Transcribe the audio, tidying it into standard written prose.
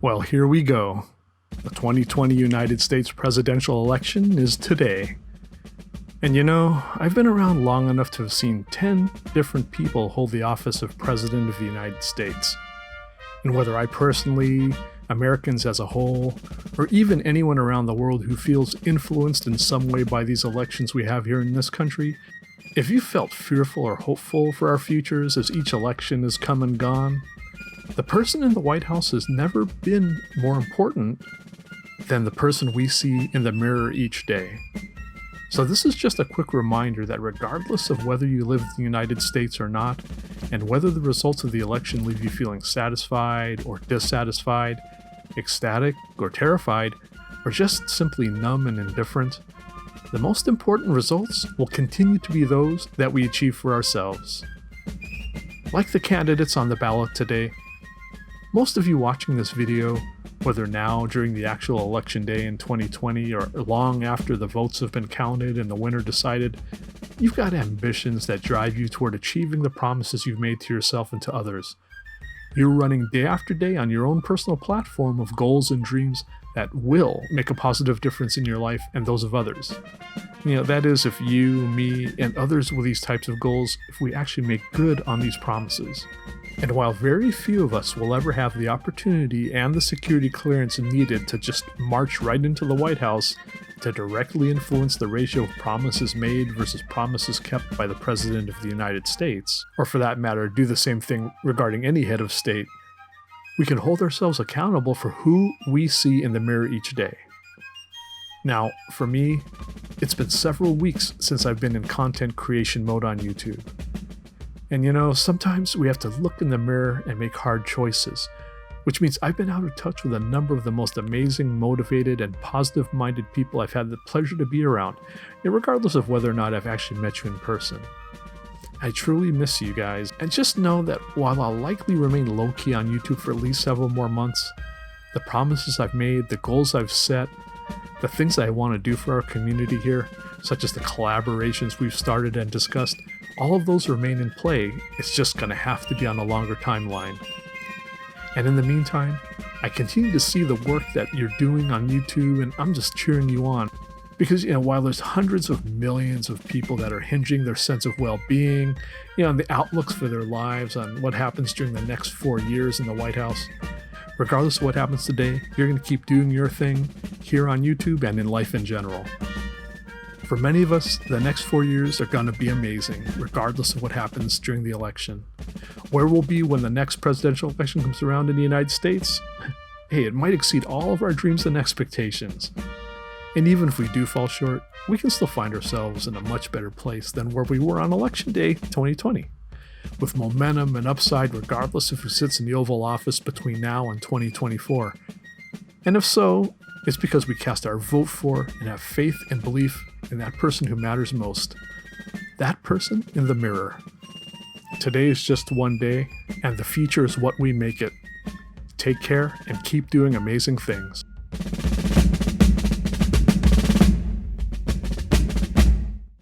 Well, here we go. The 2020 United States presidential election is today. And you know, I've been around long enough to have seen 10 different people hold the office of President of the United States. And whether I personally, Americans as a whole, or even anyone around the world who feels influenced in some way by these elections we have here in this country, if you felt fearful or hopeful for our futures as each election has come and gone, the person in the White House has never been more important than the person we see in the mirror each day. So this is just a quick reminder that regardless of whether you live in the United States or not, and whether the results of the election leave you feeling satisfied or dissatisfied, ecstatic or terrified, or just simply numb and indifferent, the most important results will continue to be those that we achieve for ourselves. Like the candidates on the ballot today, most of you watching this video, whether now during the actual election day in 2020 or long after the votes have been counted and the winner decided, you've got ambitions that drive you toward achieving the promises you've made to yourself and to others. You're running day after day on your own personal platform of goals and dreams that will make a positive difference in your life and those of others. You know, that is if you, me, and others with these types of goals, if we actually make good on these promises. And while very few of us will ever have the opportunity and the security clearance needed to just march right into the White House to directly influence the ratio of promises made versus promises kept by the President of the United States, or for that matter, do the same thing regarding any head of state, we can hold ourselves accountable for who we see in the mirror each day. Now, for me, it's been several weeks since I've been in content creation mode on YouTube. And you know, sometimes we have to look in the mirror and make hard choices, which means I've been out of touch with a number of the most amazing, motivated, and positive-minded people I've had the pleasure to be around, regardless of whether or not I've actually met you in person. I truly miss you guys, and just know that while I'll likely remain low-key on YouTube for at least several more months, the promises I've made, the goals I've set, the things I want to do for our community here, such as the collaborations we've started and discussed, all of those remain in play. It's just going to have to be on a longer timeline. And in the meantime, I continue to see the work that you're doing on YouTube, and I'm just cheering you on. Because, you know, while there's hundreds of millions of people that are hinging their sense of well-being, you know, and the outlooks for their lives on what happens during the next 4 years in the White House, regardless of what happens today, you're going to keep doing your thing here on YouTube and in life in general. For many of us, the next 4 years are going to be amazing, regardless of what happens during the election. Where we'll be when the next presidential election comes around in the United States, hey, it might exceed all of our dreams and expectations. And even if we do fall short, we can still find ourselves in a much better place than where we were on Election Day 2020, with momentum and upside regardless of who sits in the Oval Office between now and 2024. And if so, it's because we cast our vote for and have faith and belief in that person who matters most. That person in the mirror. Today is just one day, and the future is what we make it. Take care and keep doing amazing things.